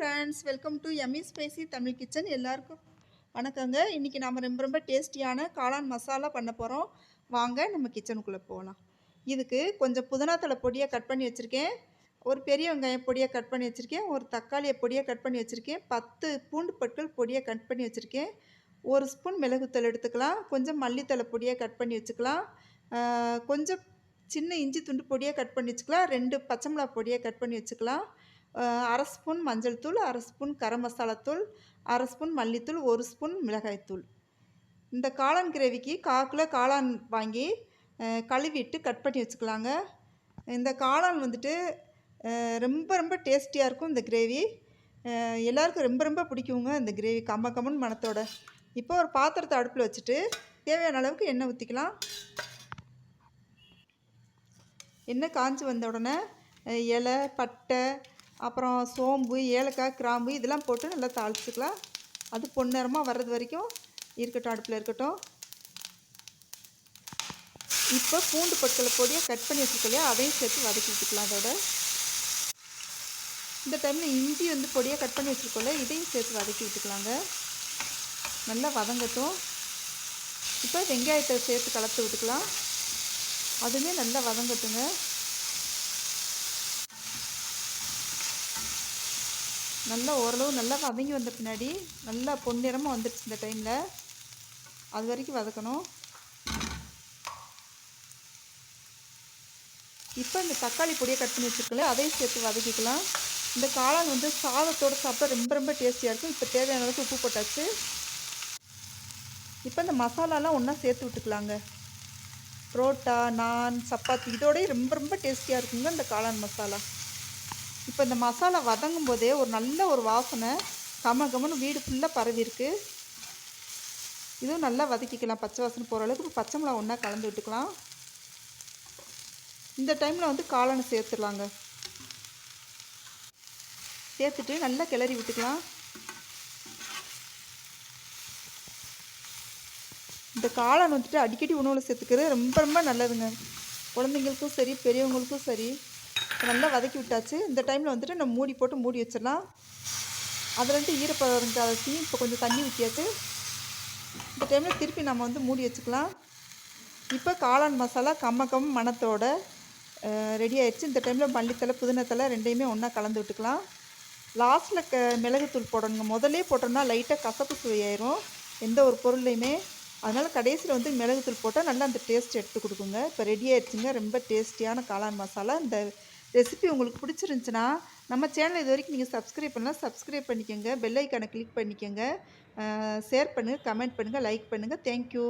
Friends, welcome to yummy spicy Tamil kitchen. எல்லாருக்கும் வணக்கங்க. இன்றைக்கி நம்ம ரொம்ப டேஸ்டியான காளான் மசாலா பண்ண போகிறோம். வாங்க நம்ம கிச்சனுக்குள்ளே போகலாம். இதுக்கு கொஞ்சம் புதினா தழை பொடியாக கட் பண்ணி வச்சுருக்கேன், ஒரு பெரிய வெங்காயம் பொடியாக கட் பண்ணி வச்சுருக்கேன், ஒரு தக்காளியை பொடியாக கட் பண்ணி வச்சுருக்கேன், 10 பூண்டு பற்கள் பொடியாக கட் பண்ணி வச்சுருக்கேன், 1 ஸ்பூன் மிளகுத்தூள் எடுத்துக்கலாம், கொஞ்சம் மல்லித்தழை பொடியாக கட் பண்ணி வச்சுக்கலாம், கொஞ்சம் சின்ன இஞ்சி துண்டு பொடியாக கட் பண்ணி வச்சுக்கலாம், 2 பச்சை மிளகா பொடியாக கட் பண்ணி வச்சுக்கலாம், 1/2 ஸ்பூன் மஞ்சள் தூள், 1/2 ஸ்பூன் கரம் மசாலா தூள், 1/2 ஸ்பூன் மல்லித்தூள், 1 ஸ்பூன் மிளகாய்த்தூள். இந்த காளான் கிரேவிக்கு 1/4 கிலோ காளான் வாங்கி கழுவிட்டு கட் பண்ணி வச்சுக்கலாங்க. இந்த காளான் வந்துட்டு ரொம்ப டேஸ்டியாக இருக்கும். இந்த கிரேவி எல்லாருக்கும் ரொம்ப பிடிக்குங்க. இந்த கிரேவி கம்மன்னு மணத்தோட. இப்போ ஒரு பாத்திரத்தை அடுப்பில் வச்சுட்டு தேவையான அளவுக்கு எண்ணெய் ஊற்றிக்கலாம். எண்ணெய் காஞ்சி வந்த உடனே இலை, பட்டை, அப்புறம் சோம்பு, ஏலக்காய், கிராம்பு இதெல்லாம் போட்டு நல்லா தாளிச்சுக்கலாம். அது பொன்னிறமாக வர்றது வரைக்கும் இருக்கட்டும், அடுப்பில் இருக்கட்டும். இப்போ பூண்டு பற்களை பொடியாக கட் பண்ணி வச்சுக்கலையா, அதையும் சேர்த்து வதக்கி விட்டுக்கலாம். அதோட இந்த டைமில் இஞ்சி பொடியாக கட் பண்ணி வச்சுருக்கோம்ல, இதையும் சேர்த்து வதக்கி விட்டுக்கலாங்க. நல்லா வதங்கட்டும். இப்போ வெங்காயத்தை சேர்த்து கலந்து விட்டுக்கலாம். அதுவுமே நல்லா வதங்கட்டுங்க. நல்லா ஓரளவு நல்லா வதங்கி வந்த பின்னாடி நல்லா பொன்னிறமாக வந்துடுச்சு. இந்த டைமில் அது வரைக்கும் வதக்கணும். இப்போ இந்த தக்காளி பொடியை கட் பண்ணி வச்சுருக்கல, அதையும் சேர்த்து வதக்கிக்கலாம். இந்த காளான் சாதத்தோடு சாப்பிட்டா ரொம்ப டேஸ்டியாக இருக்கும். இப்போ தேவையான அளவுக்கு உப்பு போட்டாச்சு. இப்போ இந்த மசாலாலாம் ஒன்றா சேர்த்து விட்டுக்கலாங்க. புரோட்டா, நான், சப்பாத்தி இதோடய ரொம்ப டேஸ்டியாக இருக்குங்க இந்த காளான் மசாலா. இப்போ இந்த மசாலா வதங்கும் போதே நல்ல ஒரு வாசனை கமன்னு வீடு ஃபுல்லாக பரவி இருக்கு. இதுவும் நல்லா வதக்கிக்கலாம். பச்சை வாசனை போகிற அளவுக்கு பச்சை மிளகா ஒன்றா கலந்து விட்டுக்கலாம். இந்த டைமில் காளானை சேர்த்துடலாங்க. சேர்த்துட்டு நல்லா கிளறி விட்டுக்கலாம். இந்த காளான் அடிக்கடி உணவில் சேர்த்துக்கிறது ரொம்ப நல்லதுங்க. குழந்தைங்களுக்கும் சரி, பெரியவங்களுக்கும் சரி. நல்லா வதக்கி விட்டாச்சு. இந்த டைமில் நம்ம மூடி போட்டு மூடி வச்சிடலாம். அதுலேருந்து ஈரப்பதம் அரிசி இப்போ கொஞ்சம் தண்ணி ஊற்றியாச்சு. இந்த டைமில் திருப்பி நம்ம மூடி வச்சுக்கலாம். இப்போ காளான் மசாலா கம்ம மணத்தோட ரெடி ஆயிடுச்சு. இந்த டைமில் மல்லித்தலை, புதினா தழை ரெண்டையுமே ஒன்றா கலந்து விட்டுக்கலாம். லாஸ்ட்டில் மிளகுத்தூள் போடணுங்க. முதலே போட்டோம்னா லைட்டாக கசப்பு சுவையாயிரும் எந்த ஒரு பொருளையுமே. அதனால் கடைசியில் மிளகுத்தூள் போட்டால் நல்லா அந்த டேஸ்ட் எடுத்து கொடுக்குங்க. இப்போ ரெடி ஆயிடுச்சுங்க ரொம்ப டேஸ்டியான காளான் மசாலா. இந்த ரெசிபி உங்களுக்கு பிடிச்சிருந்துச்சுன்னா நம்ம சேனல் இது வரைக்கும் நீங்கள் சப்ஸ்கிரைப் பண்ணலாம், சப்ஸ்கிரைப் பண்ணிக்கோங்க. பெல் ஐக்கானை கிளிக் பண்ணிக்கோங்க. ஷேர் பண்ணுங்கள், கமெண்ட் பண்ணுங்கள், லைக் பண்ணுங்கள். தேங்க்யூ.